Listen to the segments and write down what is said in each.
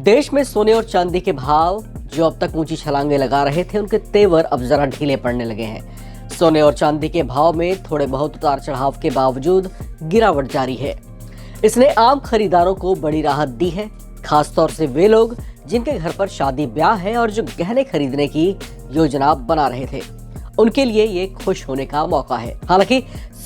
देश में सोने और चांदी के भाव जो अब तक ऊंची छलांगे लगा रहे थे, उनके तेवर अब जरा ढीले पड़ने लगे हैं। सोने और चांदी के भाव में थोड़े बहुत उतार चढ़ाव के बावजूद गिरावट जारी है। इसने आम खरीदारों को बड़ी राहत दी है, खासतौर से वे लोग जिनके घर पर शादी ब्याह है और जो गहने खरीदने की योजना बना रहे थे, उनके लिए ये खुश होने का मौका है। हालांकि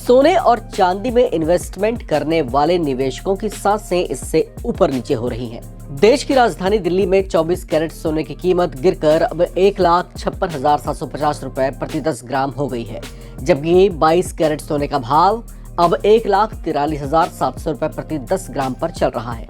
सोने और चांदी में इन्वेस्टमेंट करने वाले निवेशकों की सांसें इससे ऊपर नीचे हो रही हैं। देश की राजधानी दिल्ली में 24 कैरेट सोने की कीमत गिरकर अब 1,56,750 रुपए प्रति 10 ग्राम हो गई है, जबकि 22 कैरेट सोने का भाव अब 1,43,700 रुपए प्रति 10 ग्राम पर चल रहा है।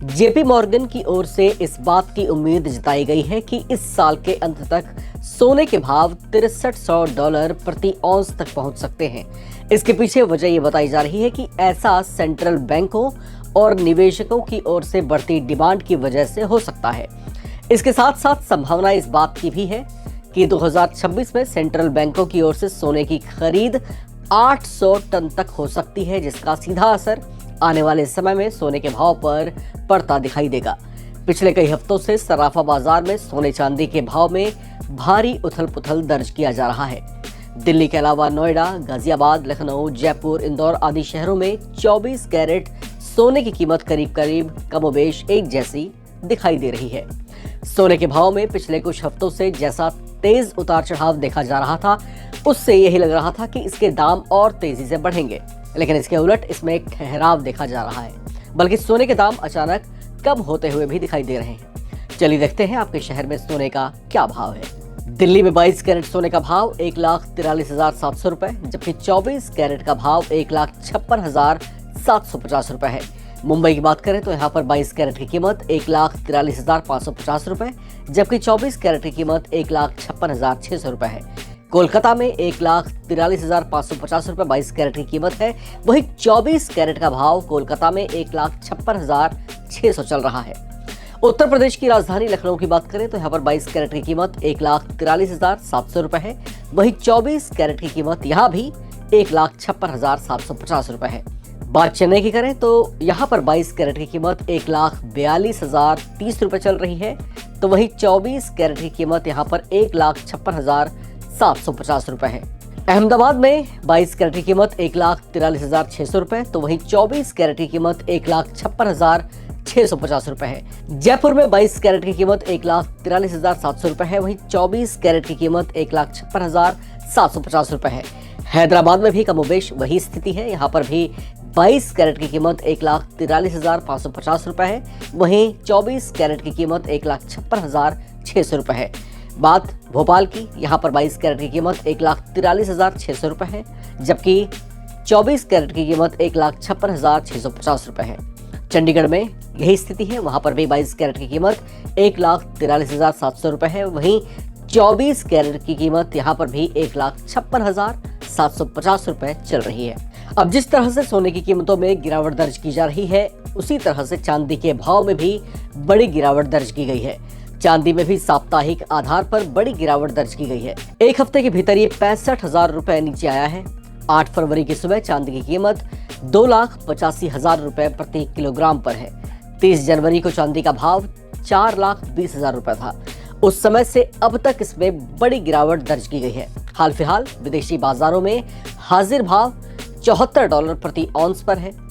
जेपी मॉर्गन की ओर से इस बात की उम्मीद जताई गई है कि इस साल के अंत तक सोने के भाव $6300 प्रति औंस तक पहुंच सकते हैं। इसके पीछे वजह ये बताई जा रही है कि ऐसा सेंट्रल बैंकों और निवेशकों की ओर से बढ़ती डिमांड की वजह से हो सकता है। इसके साथ साथ संभावना इस बात की भी है कि 2026 में सेंट्रल बैंकों की ओर से सोने की खरीद 800 टन तक हो सकती है, जिसका सीधा असर आने वाले समय में सोने के भाव पर पड़ता दिखाई देगा। पिछले कई हफ्तों से सराफा बाजार में सोने चांदी के भाव में भारी उथल-पुथल दर्ज किया जा रहा है। दिल्ली के अलावा नोएडा, गाजियाबाद, लखनऊ, जयपुर, इंदौर आदि शहरों में 24 कैरेट सोने की कीमत करीब कमोबेश एक जैसी दिखाई दे रही है। सोने के भाव में पिछले कुछ हफ्तों से जैसा तेज उतार चढ़ाव देखा जा रहा था, उससे यही लग रहा था कि इसके दाम और तेजी से बढ़ेंगे, लेकिन इसके उलट इसमें एक ठहराव देखा जा रहा है, बल्कि सोने के दाम अचानक कम होते हुए भी दिखाई दे रहे हैं। चलिए देखते हैं आपके शहर में सोने का क्या भाव है। दिल्ली में 22 कैरेट सोने का भाव 1,43,700 रुपए, जबकि 24 कैरेट का भाव 1,56,750 रुपए है। मुंबई की बात करें तो यहाँ पर 22 कैरेट की कीमत 1,43,550 रुपए, जबकि 24 कैरेट की कीमत 1,56,600 रुपए है। कोलकाता में 1,43,550 रुपए 22 कैरेट की कीमत है, वही 24 कैरेट का भाव कोलकाता में 1,56,600 चल रहा है। उत्तर प्रदेश की राजधानी लखनऊ की बात करें तो यहाँ पर 22 कैरेट की कीमत 1,43,700 रुपए है, वही 24 कैरेट की कीमत यहाँ भी 1,56,750 रुपए है। बात चेन्नई की करें तो यहाँ पर 22 कैरेट की कीमत 1,42,030 रुपए चल रही है, तो वही 24 कैरेट की कीमत यहाँ पर 1,56,750 रुपए है। अहमदाबाद में 22 कैरेट की कीमत 1,43,600 रुपए, तो वही 24 कैरेट की कीमत 1,56,650 रुपए है। जयपुर में 22 कैरेट की कीमत 1,43,700 रुपए है, वही 24 कैरेट की कीमत 1,56,750 रुपए है। हैदराबाद में भी कमोबेश वही स्थिति है, यहाँ पर भी 22 कैरेट की कीमत 1,43,550 रुपए है, वहीं 24 कैरेट की कीमत 1,56,600 रुपए है। बात भोपाल की, यहाँ पर 22 कैरेट की कीमत 1,43,600 रुपए है, जबकि 24 कैरेट की कीमत 1,56,650 रुपए है। चंडीगढ़ में यही स्थिति है, वहां पर भी 22 कैरेट की कीमत 1,43,700 रुपए है, वहीं 24 कैरेट की कीमत यहाँ पर भी 1,56,750 रुपए चल रही है। अब जिस तरह से सोने की कीमतों में गिरावट दर्ज की जा रही है, उसी तरह से चांदी के भाव में भी बड़ी गिरावट दर्ज की गई है। चांदी में भी साप्ताहिक आधार पर बड़ी गिरावट दर्ज की गई है। एक हफ्ते के भीतर ये 65,000 रुपए नीचे आया है। 8 फरवरी की सुबह चांदी की कीमत 2,85,000 रुपए प्रति किलोग्राम पर है। 30 जनवरी को चांदी का भाव 4,20,000 रुपए था। उस समय से अब तक इसमें बड़ी गिरावट दर्ज की गई है। हाल फिलहाल विदेशी बाजारों में हाजिर भाव $74 प्रति औंस पर है।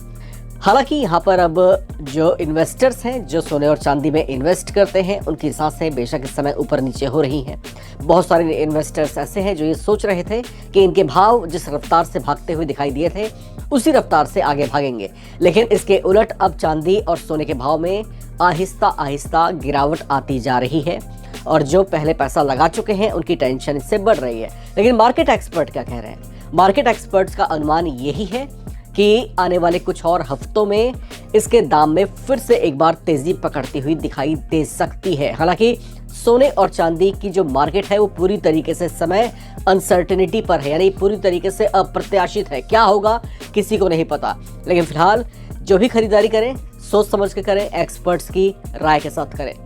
हालांकि यहाँ पर अब जो इन्वेस्टर्स हैं, जो सोने और चांदी में इन्वेस्ट करते हैं, उनकी सांसें बेशक इस समय ऊपर नीचे हो रही हैं। बहुत सारे इन्वेस्टर्स ऐसे हैं जो ये सोच रहे थे कि इनके भाव जिस रफ्तार से भागते हुए दिखाई दिए थे, उसी रफ्तार से आगे भागेंगे, लेकिन इसके उलट अब चांदी और सोने के भाव में आहिस्ता आहिस्ता गिरावट आती जा रही है और जो पहले पैसा लगा चुके हैं उनकी टेंशन इससे बढ़ रही है। लेकिन मार्केट एक्सपर्ट क्या कह रहे हैं? मार्केट एक्सपर्ट्स का अनुमान यही है कि आने वाले कुछ और हफ्तों में इसके दाम में फिर से एक बार तेजी पकड़ती हुई दिखाई दे सकती है। हालांकि सोने और चांदी की जो मार्केट है वो पूरी तरीके से समय अनसर्टेनिटी पर है, यानी पूरी तरीके से अप्रत्याशित है। क्या होगा किसी को नहीं पता, लेकिन फिलहाल जो भी खरीदारी करें सोच समझ के करें, एक्सपर्ट्स की राय के साथ करें।